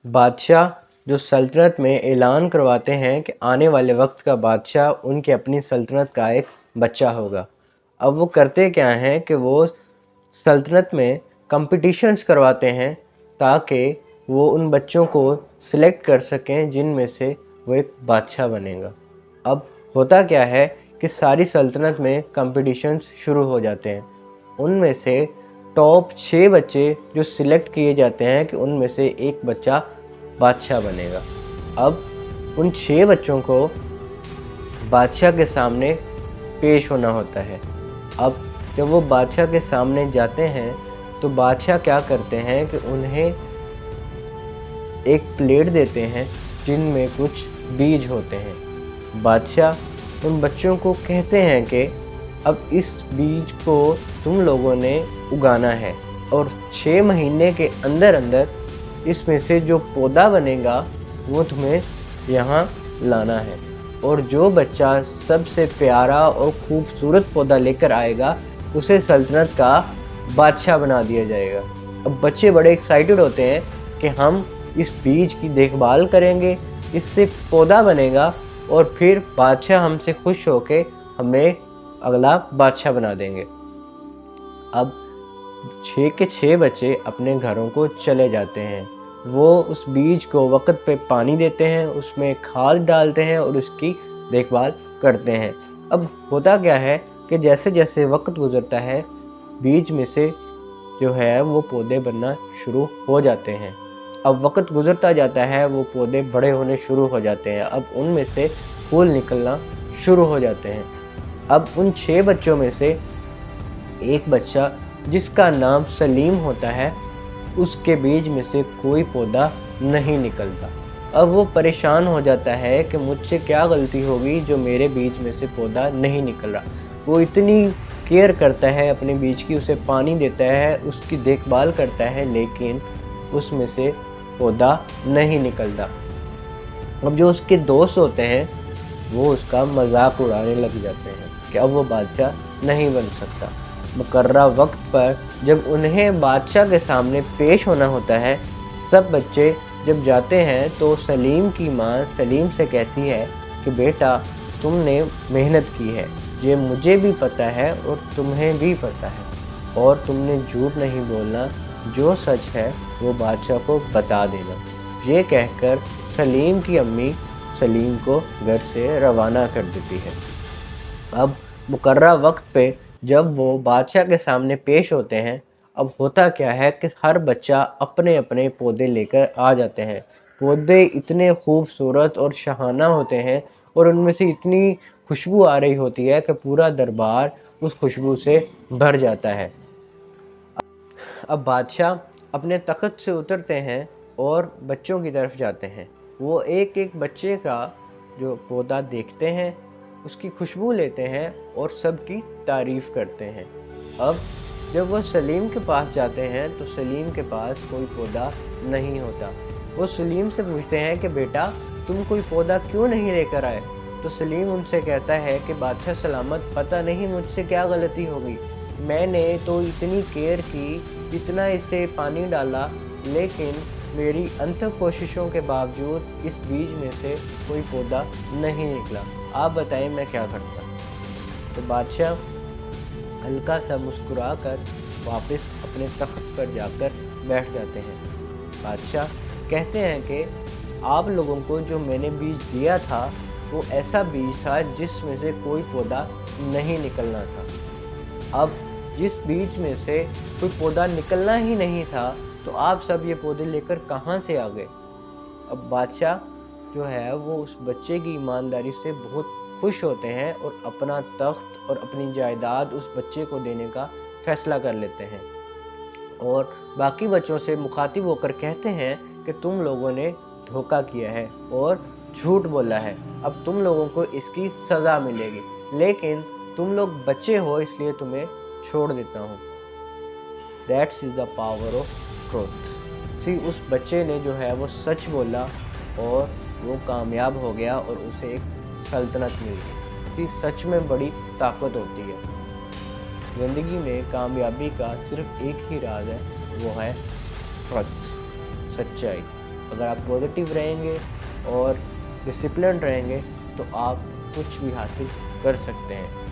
بادشاہ جو سلطنت میں اعلان کرواتے ہیں کہ آنے والے وقت کا بادشاہ ان کی اپنی سلطنت کا ایک بچہ ہوگا۔ اب وہ کرتے کیا ہیں کہ وہ سلطنت میں کمپٹیشنز کرواتے ہیں تاکہ وہ ان بچوں کو سلیکٹ کر سکیں جن میں سے وہ ایک بادشاہ بنے گا۔ اب ہوتا کیا ہے کہ ساری سلطنت میں کمپٹیشنز شروع ہو جاتے ہیں۔ ان میں سے ٹاپ 6 بچے جو سلیکٹ کیے جاتے ہیں کہ ان میں سے ایک بچہ بادشاہ بنے گا۔ اب ان 6 بچوں کو بادشاہ کے سامنے پیش ہونا ہوتا ہے۔ اب جب وہ بادشاہ کے سامنے جاتے ہیں تو بادشاہ کیا کرتے ہیں کہ انہیں ایک پلیٹ دیتے ہیں جن میں کچھ بیج ہوتے ہیں۔ بادشاہ ان بچوں کو کہتے ہیں کہ اب اس بیج کو تم لوگوں نے اگانا ہے اور 6 مہینے کے اندر اندر اس میں سے جو پودا بنے گا وہ تمہیں یہاں لانا ہے، اور جو بچہ سب سے پیارا اور خوبصورت پودا لے کر آئے گا اسے سلطنت کا بادشاہ بنا دیا جائے گا۔ اب بچے بڑے ایکسائٹڈ ہوتے ہیں کہ ہم اس بیج کی دیکھ بھال کریں گے، اس سے پودا بنے گا اور پھر بادشاہ ہم سے خوش ہو کے ہمیں اگلا بادشاہ بنا دیں گے۔ اب 6 کے 6 بچے اپنے گھروں کو چلے جاتے ہیں۔ وہ اس بیج کو وقت پہ پانی دیتے ہیں، اس میں کھاد ڈالتے ہیں اور اس کی دیکھ بھال کرتے ہیں۔ اب ہوتا کیا ہے کہ جیسے جیسے وقت گزرتا ہے بیج میں سے جو ہے وہ پودے بننا شروع ہو جاتے ہیں۔ اب وقت گزرتا جاتا ہے، وہ پودے بڑے ہونے شروع ہو جاتے ہیں، اب ان میں سے پھول نکلنا شروع ہو جاتے ہیں۔ اب ان 6 بچوں میں سے ایک بچہ جس کا نام سلیم ہوتا ہے، اس کے بیج میں سے کوئی پودا نہیں نکلتا۔ اب وہ پریشان ہو جاتا ہے کہ مجھ سے کیا غلطی ہوگی جو میرے بیج میں سے پودا نہیں نکل رہا۔ وہ اتنی کیئر کرتا ہے اپنے بیج کی، اسے پانی دیتا ہے، اس کی دیکھ بھال کرتا ہے، لیکن اس میں سے پودا نہیں نکلتا۔ اب جو اس کے دوست ہوتے ہیں وہ اس کا مذاق اڑانے لگ جاتے ہیں کہ اب وہ بادشاہ نہیں بن سکتا۔ مقررہ وقت پر جب انہیں بادشاہ کے سامنے پیش ہونا ہوتا ہے، سب بچے جب جاتے ہیں تو سلیم کی ماں سلیم سے کہتی ہے کہ بیٹا تم نے محنت کی ہے، یہ مجھے بھی پتہ ہے اور تمہیں بھی پتہ ہے، اور تم نے جھوٹ نہیں بولنا، جو سچ ہے وہ بادشاہ کو بتا دینا۔ یہ کہہ کر سلیم کی امی سلیم کو گھر سے روانہ کر دیتی ہے۔ اب مقررہ وقت پہ جب وہ بادشاہ کے سامنے پیش ہوتے ہیں، اب ہوتا کیا ہے کہ ہر بچہ اپنے اپنے پودے لے کر آ جاتے ہیں۔ پودے اتنے خوبصورت اور شاہانہ ہوتے ہیں اور ان میں سے اتنی خوشبو آ رہی ہوتی ہے کہ پورا دربار اس خوشبو سے بھر جاتا ہے۔ اب بادشاہ اپنے تخت سے اترتے ہیں اور بچوں کی طرف جاتے ہیں۔ وہ ایک ایک بچے کا جو پودا دیکھتے ہیں، اس کی خوشبو لیتے ہیں اور سب کی تعریف کرتے ہیں۔ اب جب وہ سلیم کے پاس جاتے ہیں تو سلیم کے پاس کوئی پودا نہیں ہوتا۔ وہ سلیم سے پوچھتے ہیں کہ بیٹا تم کوئی پودا کیوں نہیں لے کر آئے؟ تو سلیم ان سے کہتا ہے کہ بادشاہ سلامت، پتہ نہیں مجھ سے کیا غلطی ہو گئی، میں نے تو اتنی کیئر کی، اتنا اسے پانی ڈالا، لیکن میری انتھک کوششوں کے باوجود اس بیج میں سے کوئی پودا نہیں نکلا، آپ بتائیں میں کیا کرتا؟ تو بادشاہ ہلکا سا مسکرا کر واپس اپنے تخت پر جا کر بیٹھ جاتے ہیں۔ بادشاہ کہتے ہیں کہ آپ لوگوں کو جو میں نے بیج دیا تھا وہ ایسا بیج تھا جس میں سے کوئی پودا نہیں نکلنا تھا۔ اب جس بیج میں سے کوئی پودا نکلنا ہی نہیں تھا تو آپ سب یہ پودے لے کر کہاں سے آ گئے؟ اب بادشاہ جو ہے وہ اس بچے کی ایمانداری سے بہت خوش ہوتے ہیں اور اپنا تخت اور اپنی جائیداد اس بچے کو دینے کا فیصلہ کر لیتے ہیں، اور باقی بچوں سے مخاطب ہو کر کہتے ہیں کہ تم لوگوں نے دھوکہ کیا ہے اور جھوٹ بولا ہے، اب تم لوگوں کو اس کی سزا ملے گی، لیکن تم لوگ بچے ہو اس لیے تمہیں چھوڑ دیتا ہوں۔ That's is the power of truth۔ اس بچے نے جو ہے وہ سچ بولا اور وہ کامیاب ہو گیا اور اسے ایک سلطنت مل گئی۔ سچ میں بڑی طاقت ہوتی ہے۔ زندگی میں کامیابی کا صرف ایک ہی راز ہے، وہ ہے ٹروتھ، سچائی۔ اگر آپ پازیٹیو رہیں گے اور ڈسپلن رہیں گے تو آپ کچھ بھی حاصل کر سکتے ہیں۔